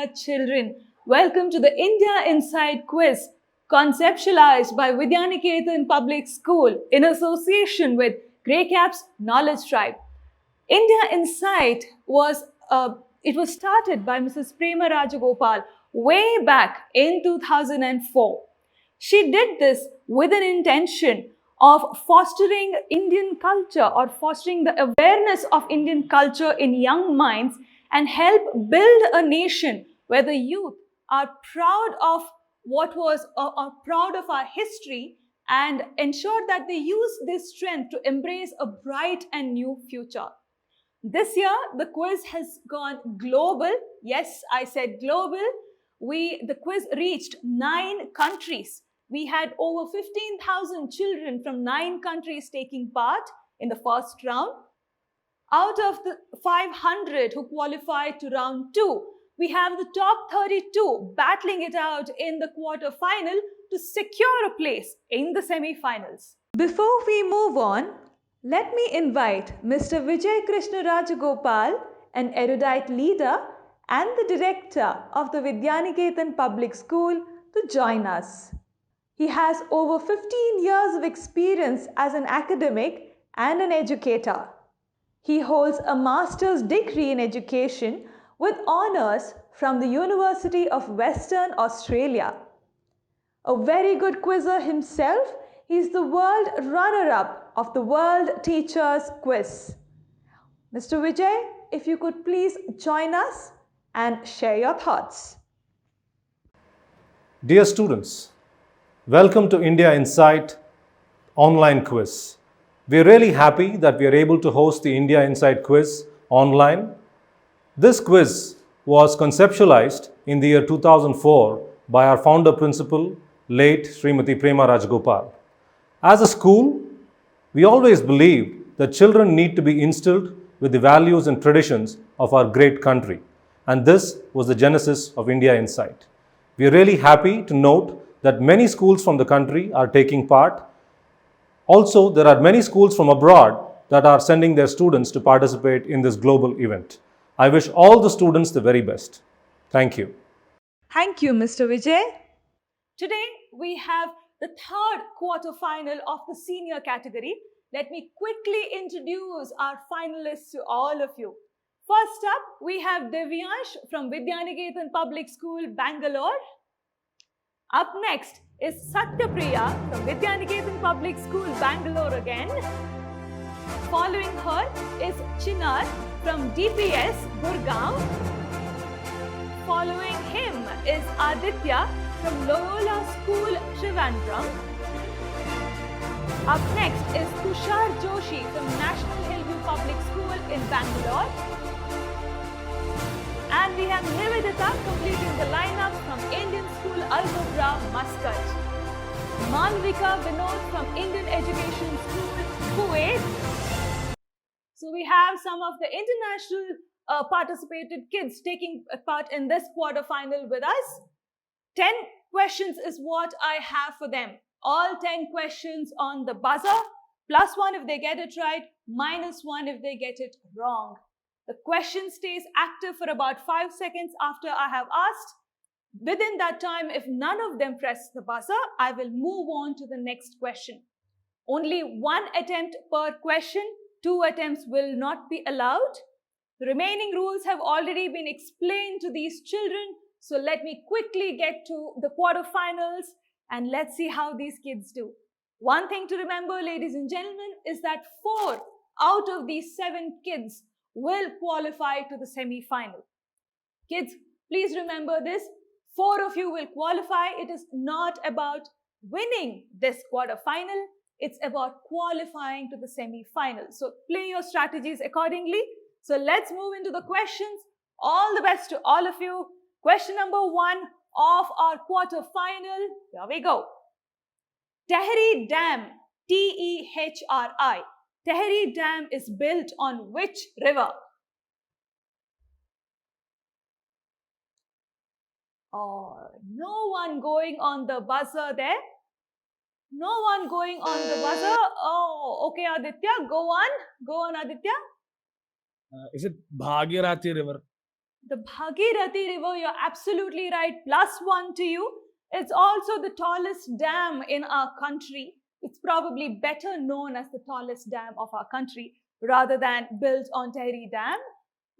dear children. Welcome to the India Inside Quiz, conceptualized by Vidyaniketan Public School in association with Greycaps Knowledge Tribe. India Insight was started by Mrs. Prema Rajagopal way back in 2004. She did this with an intention of fostering Indian culture or fostering the awareness of Indian culture in young minds and help build a nation where the youth are proud of are proud of our history and ensure that they use this strength to embrace a bright and new future. This year, the quiz has gone global. Yes, I said global. The quiz reached 9 countries. We had over 15,000 children from 9 countries taking part in the first round. Out of the 500 who qualified to round 2, we have the top 32 battling it out in the quarter-final to secure a place in the semi-finals. Before we move on, let me invite Mr. Vijay Krishna Rajagopal, an erudite leader and the director of the Vidyaniketan Public School, to join us. He has over 15 years of experience as an academic and an educator. He holds a master's degree in education with honors from the University of Western Australia. A very good quizzer himself, he is the world runner-up of the World Teachers Quiz. Mr. Vijay, if you could please join us and share your thoughts. Dear students, welcome to India Insight online quiz. We are really happy that we are able to host the India Insight quiz online. This quiz was conceptualized in the year 2004 by our founder principal, late Srimati Prema Rajagopal. As a school, we always believed that children need to be instilled with the values and traditions of our great country. And this was the genesis of India Insight. We are really happy to note that many schools from the country are taking part. Also, there are many schools from abroad that are sending their students to participate in this global event. I wish all the students the very best. Thank you. Thank you, Mr. Vijay. Today, we have the third quarter-final of the senior category. Let me quickly introduce our finalists to all of you. First up, we have Devyansh from Vidyaniketan Public School, Bangalore. Up next is Satyapriya from Vidyaniketan Public School, Bangalore again. Following her is Chinar from DPS, Gurgaon. Following him is Aditya from Loyola School, Trivandrum. Up next is Tushar Joshi from National Hillview Public School in Bangalore. And we have Nivedita completing the lineup from Indian School Algebra, Muscat. Malvika Vinod from Indian Education School, Kuwait. So we have some of the international participated kids taking part in this quarter-final with us. 10 questions is what I have for them. All 10 questions on the buzzer, +1 if they get it right, -1 if they get it wrong. The question stays active for about 5 seconds after I have asked. Within that time, if none of them press the buzzer, I will move on to the next question. Only 1 attempt per question, 2 attempts will not be allowed. The remaining rules have already been explained to these children, so let me quickly get to the quarterfinals and let's see how these kids do. One thing to remember, ladies and gentlemen, is that 4 out of these 7 kids will qualify to the semi-final. Kids, please remember this. 4 of you will qualify. It is not about winning this quarter-final. It's about qualifying to the semi-final. So play your strategies accordingly. So let's move into the questions. All the best to all of you. Question number 1 of our quarter-final. Here we go. Tehri Dam, Tehri. Tehri Dam is built on which river? Oh, no one going on the buzzer there. No one going on the buzzer. Oh, okay, Aditya, go on. Go on, Aditya. Is it Bhagirathi River? The Bhagirathi River, you're absolutely right. +1 to you. It's also the tallest dam in our country. It's probably better known as the tallest dam of our country rather than built on Tehri Dam.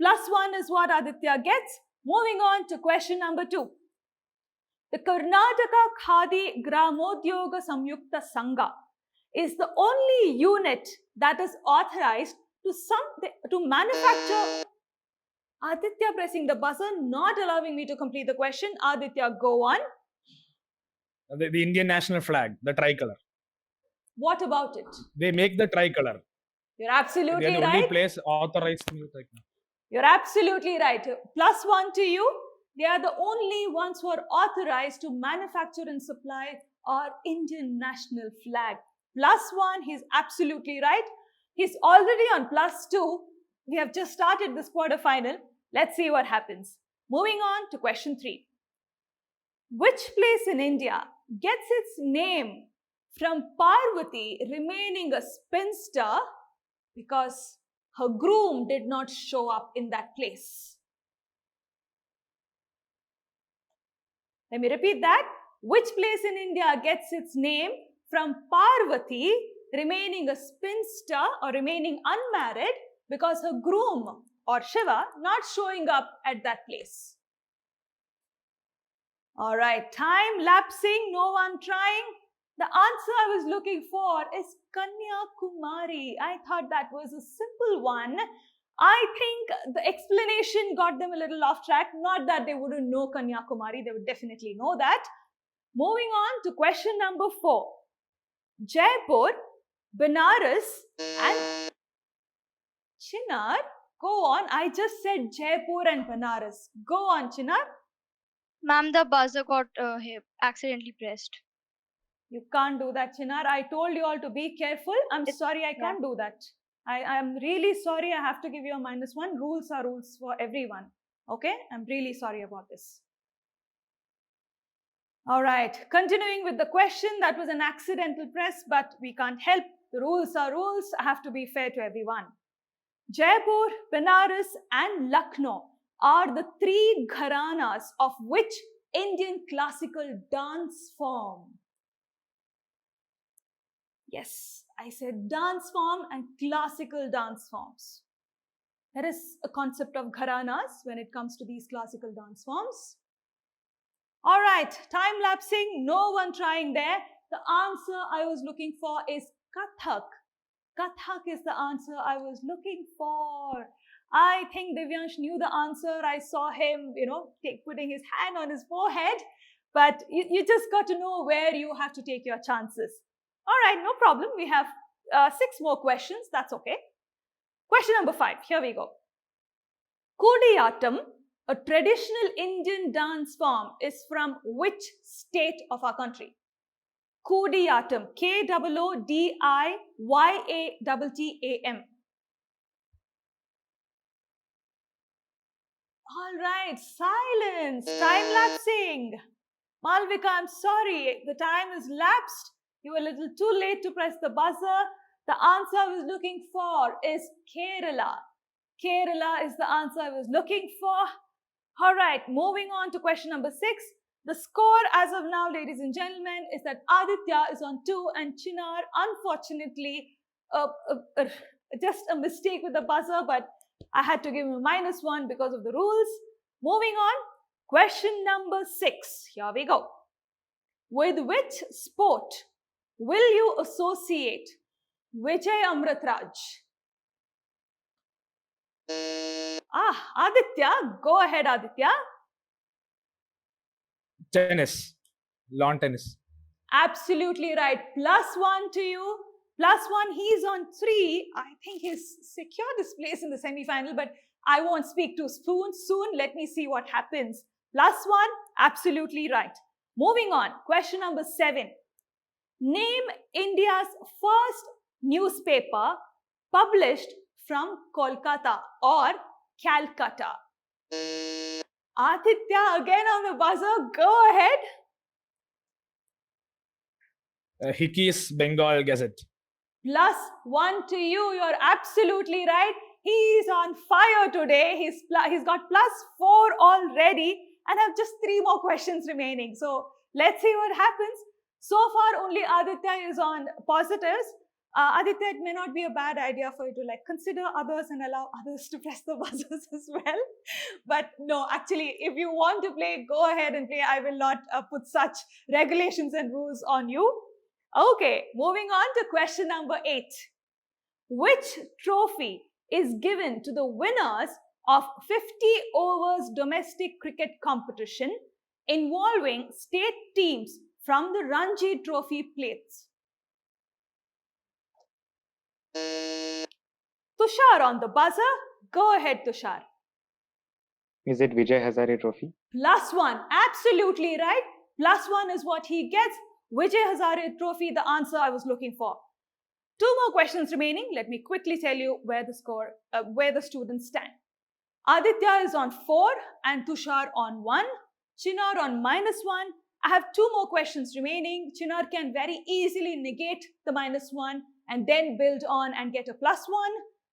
+1 is what Aditya gets. Moving on to question number 2. The Karnataka Khadi Gramodyoga Samyukta Sangha is the only unit that is authorized to manufacture. Aditya pressing the buzzer, not allowing me to complete the question. Aditya, go on. The Indian national flag, the tricolor. What about it? They make the tricolor. You're absolutely They are the only right. place authorized to use tricolor. You're absolutely right. +1 to you. They are the only ones who are authorized to manufacture and supply our Indian national flag. +1, he's absolutely right. He's already on +2. We have just started this quarterfinal. Let's see what happens. Moving on to question 3. Which place in India gets its name from Parvati remaining a spinster because her groom did not show up in that place? Let me repeat that. Which place in India gets its name from Parvati remaining a spinster or remaining unmarried because her groom or Shiva not showing up at that place? All right, time lapsing, no one trying. The answer I was looking for is Kanyakumari. I thought that was a simple one. I think the explanation got them a little off track. Not that they wouldn't know Kanyakumari, they would definitely know that. Moving on to question number 4. Jaipur, Benares and Chinar. Go on. I just said Jaipur and Benares. Go on, Chinar. Ma'am, the buzzer got accidentally pressed. You can't do that, Chinar. I told you all to be careful. I'm sorry, I can't do that. I am really sorry. I have to give you a -1. Rules are rules for everyone. Okay? I'm really sorry about this. All right. Continuing with the question, that was an accidental press, but we can't help. The rules are rules. I have to be fair to everyone. Jaipur, Benares and Lucknow are the 3 gharanas of which Indian classical dance form? Yes, I said dance form and classical dance forms. There is a concept of gharanas when it comes to these classical dance forms. All right, time lapsing, no one trying there. The answer I was looking for is Kathak. Kathak is the answer I was looking for. I think Divyansh knew the answer. I saw him, putting his hand on his forehead. But you just got to know where you have to take your chances. All right, no problem. We have 6 more questions. That's okay. Question number 5. Here we go. Kodiyatam, a traditional Indian dance form, is from which state of our country? Kodiyatam. K-O-O-D-I-Y-A-T-T-A-M. All right, silence. Time lapsing. Malvika, I'm sorry. The time is lapsed. You were a little too late to press the buzzer. The answer I was looking for is Kerala. Kerala is the answer I was looking for. All right, moving on to question number 6. The score as of now, ladies and gentlemen, is that Aditya is on 2 and Chinar, unfortunately, just a mistake with the buzzer, but I had to give him a -1 because of the rules. Moving on, question number 6. Here we go. With which sport will you associate Vijay Amritraj? Aditya, go ahead, Aditya. Tennis. Lawn tennis. Absolutely right. +1 to you. +1, he's on 3. I think he's secured his place in the semi-final, but I won't speak too soon. Let me see what happens. +1, absolutely right. Moving on, question number 7. Name India's first newspaper published from Kolkata or Calcutta. Aditya, again on the buzzer, go ahead. Hickey's Bengal Gazette. +1 to you. You're absolutely right. He's on fire today. He's got +4 already and have just 3 more questions remaining. So let's see what happens. So far, only Aditya is on positives. Aditya, it may not be a bad idea for you to consider others and allow others to press the buzzers as well. But no, actually, if you want to play, go ahead and play. I will not put such regulations and rules on you. Okay, moving on to question number 8. Which trophy is given to the winners of 50 overs domestic cricket competition involving state teams from the Ranji Trophy plates? Tushar on the buzzer. Go ahead, Tushar. Is it Vijay Hazare Trophy? +1. Absolutely right. +1 is what he gets. Vijay Hazare Trophy, the answer I was looking for. 2 more questions remaining. Let me quickly tell you where the students stand. Aditya is on 4 and Tushar on 1. Chinar on -1. I have 2 more questions remaining. Chinar can very easily negate the -1 and then build on and get a +1.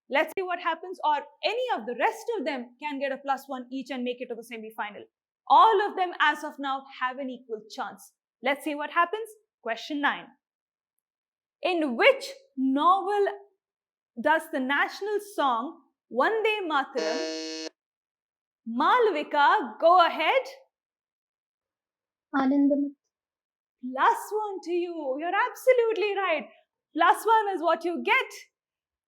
Let's see what happens. Or any of the rest of them can get a +1 each and make it to the semi-final. All of them as of now have an equal chance. Let's see what happens. Question 9. In which novel does the national song Vande Mataram? Malvika, go ahead. Anandam. +1 to you. You're absolutely right. +1 is what you get.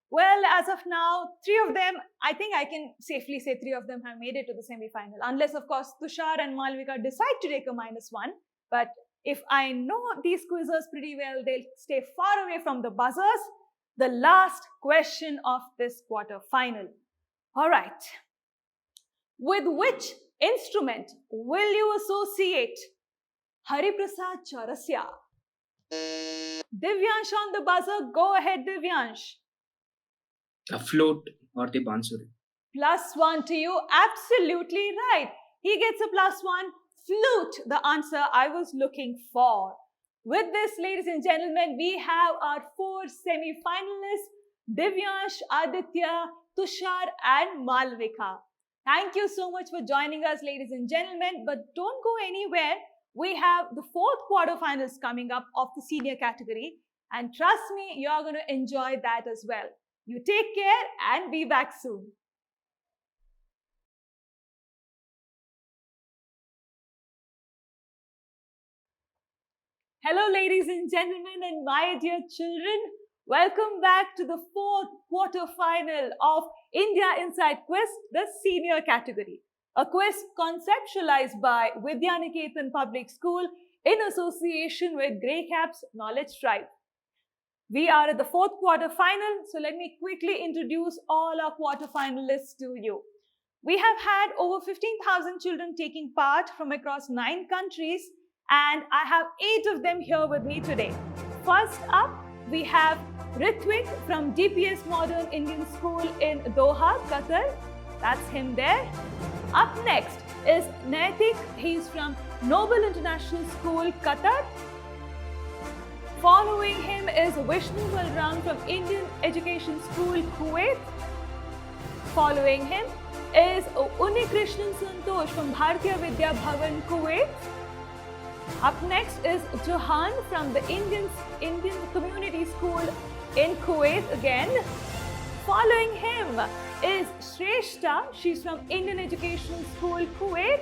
Well, as of now, 3 of them, I think I can safely say 3 of them have made it to the semi-final. Unless, of course, Tushar and Malvika decide to take a -1. But if I know these quizzers pretty well, they'll stay far away from the buzzers. The last question of this quarter final. All right. With which instrument will you associate Hariprasad Chaurasya? Divyansh on the buzzer. Go ahead, Divyansh. A flute or the bansuri. +1 to you. Absolutely right. He gets a +1. Flute, the answer I was looking for. With this, ladies and gentlemen, we have our 4 semi-finalists, Divyansh, Aditya, Tushar and Malvika. Thank you so much for joining us, ladies and gentlemen, but don't go anywhere. We have the 4th quarterfinals coming up of the senior category, and trust me, you're going to enjoy that as well. You take care and be back soon. Hello, ladies and gentlemen, and my dear children. Welcome back to the 4th quarterfinal of India Inside Quiz, the senior category. A quiz conceptualized by Vidyaniketan Public School in association with Greycaps Knowledge Tribe. We are at the 4th quarterfinal, so let me quickly introduce all our quarterfinalists to you. We have had over 15,000 children taking part from across 9 countries, and I have 8 of them here with me today. First up, we have Ritwik from DPS Modern Indian School in Doha, Qatar. That's him there. Up next is Naitik. He's from Noble International School, Qatar. Following him is Vishnu Balram from Indian Education School, Kuwait. Following him is Unikrishnan Santosh from Bharatiya Vidya Bhavan, Kuwait. Up next is Johan from the Indian Community School in Kuwait again. Following him is Shrestha. She's from Indian Education School, Kuwait.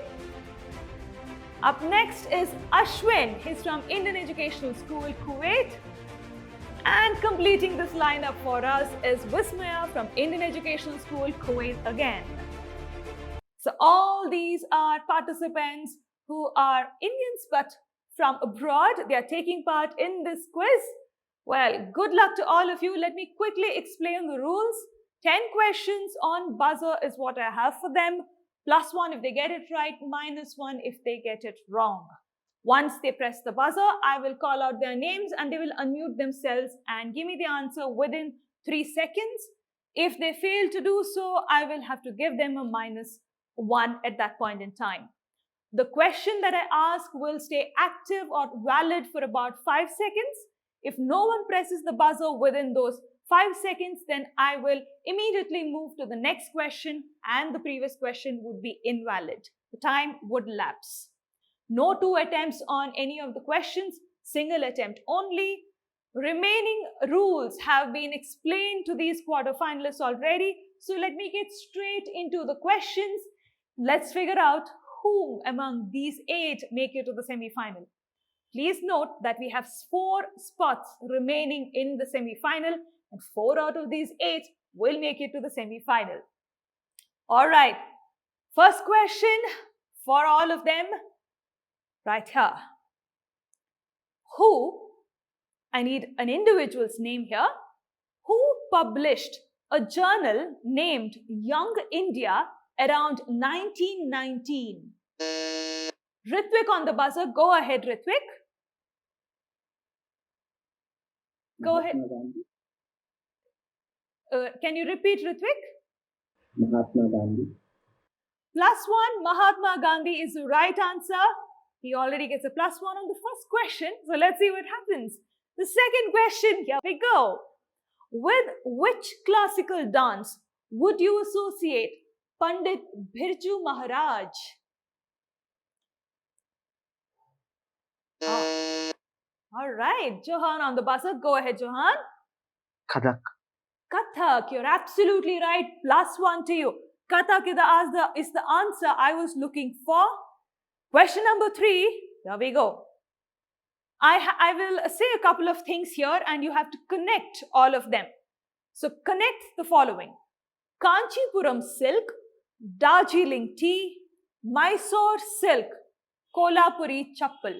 Up next is Ashwin. He's from Indian Educational School, Kuwait. And completing this lineup for us is Vismaya from Indian Educational School, Kuwait again. So all these are participants who are Indians but from abroad. They are taking part in this quiz. Well, good luck to all of you. Let me quickly explain the rules. 10 questions on buzzer is what I have for them. +1 if they get it right, -1 if they get it wrong. Once they press the buzzer, I will call out their names and they will unmute themselves and give me the answer within 3 seconds. If they fail to do so, I will have to give them a -1 at that point in time. The question that I ask will stay active or valid for about 5 seconds. If no one presses the buzzer within those 5 seconds, then I will immediately move to the next question and the previous question would be invalid. The time would lapse. No 2 attempts on any of the questions, single attempt only. Remaining rules have been explained to these quarterfinalists already. So let me get straight into the questions. Let's figure out who among these 8 make it to the semi-final. Please note that we have 4 spots remaining in the semi-final and 4 out of these 8 will make it to the semi-final. All right. First question for all of them right here. Who, I need an individual's name here, who published a journal named Young India around 1919? Ritwik on the buzzer. Go ahead, Ritwik. Go ahead. Can you repeat, Ritwik? Mahatma Gandhi. +1, Mahatma Gandhi is the right answer. He already gets a +1 on the first question. So let's see what happens. The second question, here we go. With which classical dance would you associate Pandit Birju Maharaj? Oh. All right, Johan on the buzzer. Go ahead, Johan. Kathak. Kathak, you're absolutely right. +1 to you. Kathak is the answer I was looking for. Question number 3, here we go. I will say a couple of things here and you have to connect all of them. So connect the following. Kanchipuram silk, Darjeeling tea, Mysore silk, Kolhapuri chappal.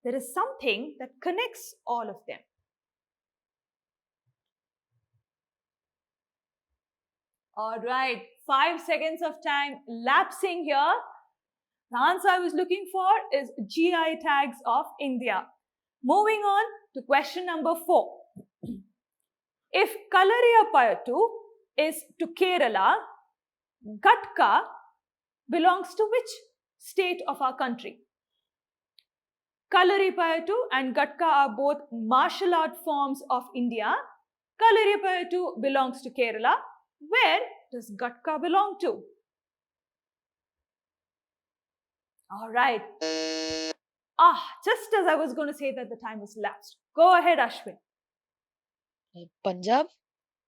There is something that connects all of them. All right, 5 seconds of time lapsing here. The answer I was looking for is GI tags of India. Moving on to question number 4. If Kalariyapayattu is to Kerala, Gatka belongs to which state of our country? Kalaripayattu and Gatka are both martial art forms of India. Kalaripayattu belongs to Kerala. Where does Gatka belong to? All right. Just as I was going to say that the time was lapsed. Go ahead, Ashwin. Punjab?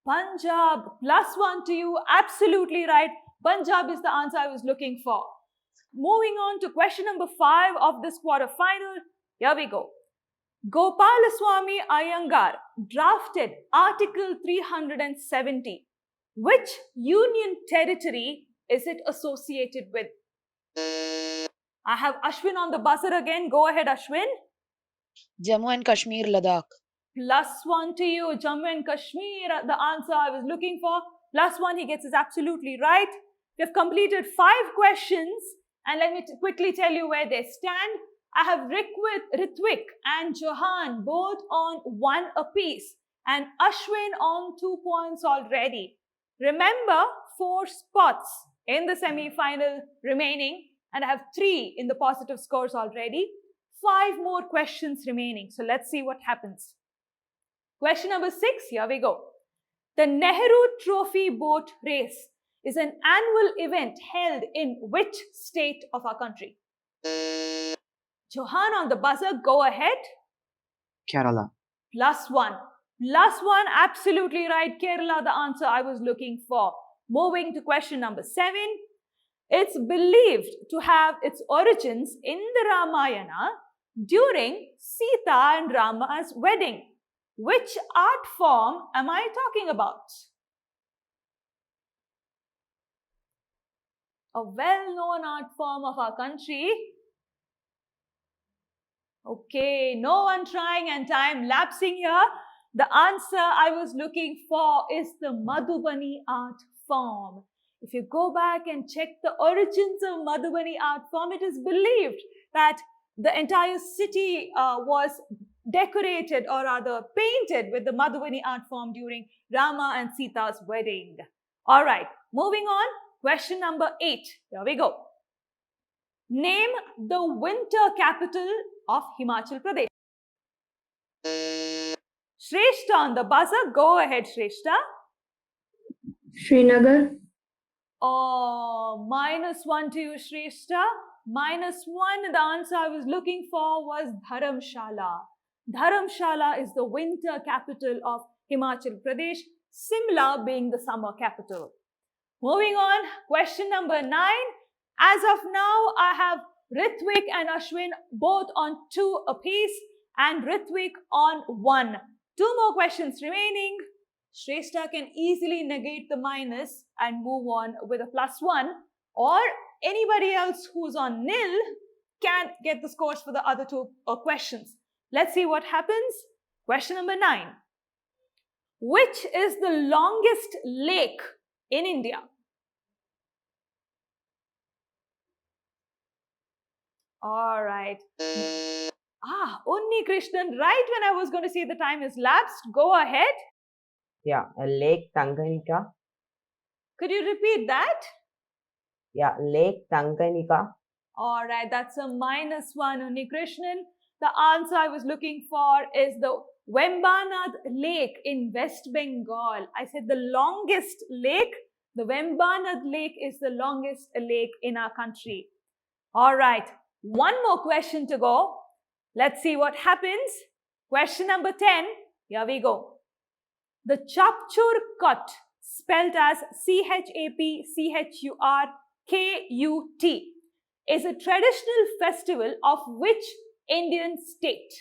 Punjab, +1 to you. Absolutely right. Punjab is the answer I was looking for. Moving on to question number 5 of this quarter-final. Here we go. Gopalaswamy Iyengar drafted Article 370. Which union territory is it associated with? I have Ashwin on the buzzer again. Go ahead, Ashwin. Jammu and Kashmir, Ladakh. +1 to you. Jammu and Kashmir, the answer I was looking for. +1, he gets is absolutely right. We have completed 5 questions. And let me quickly tell you where they stand. I have Ritwik and Johan both on 1 apiece. And Ashwin on 2 points already. Remember, 4 spots in the semi-final remaining. And I have 3 in the positive scores already. 5 more questions remaining. So let's see what happens. Question number 6, here we go. The Nehru Trophy boat race is an annual event held in which state of our country? Johan on the buzzer, go ahead. Kerala. +1. +1, absolutely right. Kerala, the answer I was looking for. Moving to question number 7. It's believed to have its origins in the Ramayana during Sita and Rama's wedding. Which art form am I talking about? A well-known art form of our country. Okay, no one trying and time lapsing here. The answer I was looking for is the Madhubani art form. If you go back and check the origins of Madhubani art form, it is believed that the entire city was decorated or rather painted with the Madhubani art form during Rama and Sita's wedding. All right, moving on. Question number 8. Here we go. Name the winter capital of Himachal Pradesh. Shrestha on the buzzer. Go ahead, Shrestha. Srinagar, Oh, -1 to you, Shrestha. -1. The answer I was looking for was Dharamshala. Dharamshala is the winter capital of Himachal Pradesh, Simla being the summer capital. Moving on, question number 9. As of now, I have Ritvik and Ashwin both on 2 apiece and Ritvik on 1. 2 more questions remaining. Shrestha can easily negate the minus and move on with a +1, or anybody else who's on nil can get the scores for the other 2 questions. Let's see what happens. Question number 9. Which is the longest lake in India? All right. Unni Krishnan, right when I was going to say the time is lapsed, go ahead. Yeah, Lake Tanganyika. Could you repeat that? Yeah, Lake Tanganyika. All right, that's a -1, Unni Krishnan. The answer I was looking for is the Vembanad Lake in West Bengal. I said the longest lake. The Vembanad Lake is the longest lake in our country. All right, 1 more question to go. Let's see what happens. Question number 10. Here we go. The Chapchur Kut, spelled as CHAPCHURKUT, is a traditional festival of which Indian state?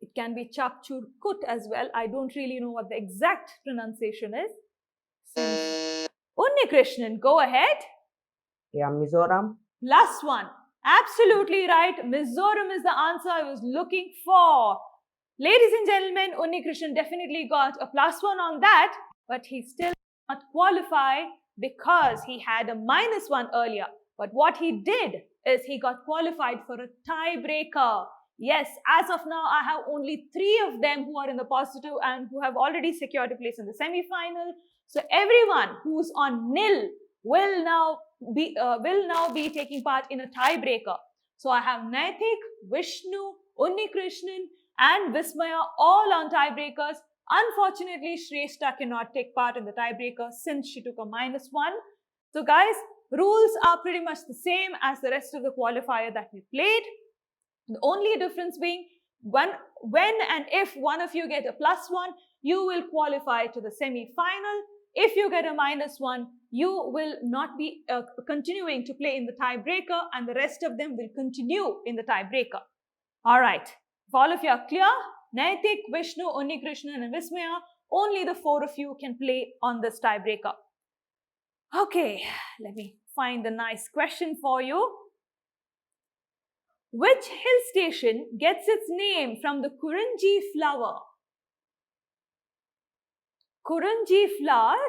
It can be Chapchur Kut as well. I don't really know what the exact pronunciation is. Unni Krishnan, go ahead. Yeah, Mizoram. +1. Absolutely right. Mizoram is the answer I was looking for. Ladies and gentlemen, Unni Krishnan definitely got a +1 on that, but he still not qualify because he had a -1 earlier. But what he did is he got qualified for a tiebreaker. Yes, as of now, I have only 3 of them who are in the positive and who have already secured a place in the semi-final. So everyone who's on nil will now be taking part in a tiebreaker. So I have Naitik, Vishnu, Unni Krishnan, and Vismaya all on tiebreakers. Unfortunately, Shrestha cannot take part in the tiebreaker since she took a -1. So guys, rules are pretty much the same as the rest of the qualifier that we played. The only difference being when and if one of you get a +1, you will qualify to the semi-final. If you get a -1, you will not be continuing to play in the tiebreaker, and the rest of them will continue in the tiebreaker. All right. If all of you are clear, Naitik, Vishnu, Unni Krishnan, and Vismaya, only the 4 of you can play on this tiebreaker. Okay, let me find a nice question for you. Which hill station gets its name from the Kurunji flower? Kurunji flower?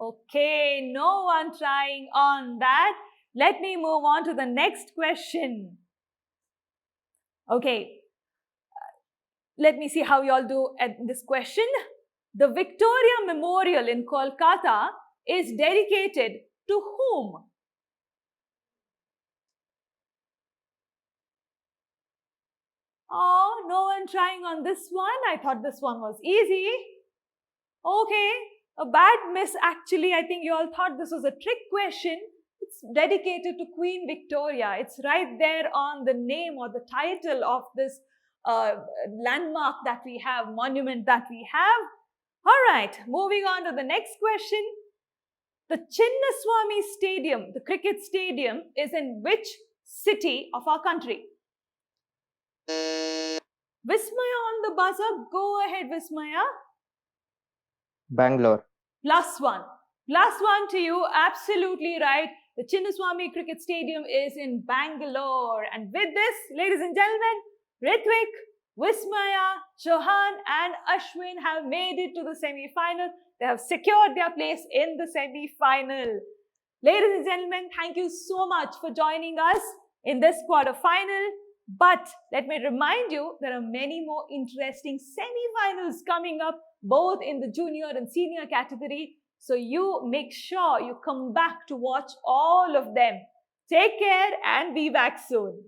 Okay, no one trying on that. Let me move on to the next question. Okay, let me see how you all do at this question. The Victoria Memorial in Kolkata is dedicated to whom? Oh, no one trying on this one. I thought this one was easy. Okay, a bad miss actually. I think you all thought this was a trick question. It's dedicated to Queen Victoria. It's right there on the name or the title of this landmark that we have, monument that we have. All right, moving on to the next question. The Chinnaswamy Stadium, the cricket stadium, is in which city of our country? Vismaya on the buzzer. Go ahead, Vismaya. Bangalore. +1. +1 to you. Absolutely right. The Chinnaswamy Cricket Stadium is in Bangalore. And with this, ladies and gentlemen, Ritvik, Vismaya, Chauhan and Ashwin have made it to the semi-final. They have secured their place in the semi-final. Ladies and gentlemen, thank you so much for joining us in this quarter-final. But let me remind you, there are many more interesting semi-finals coming up, both in the junior and senior category. So you make sure you come back to watch all of them. Take care and be back soon.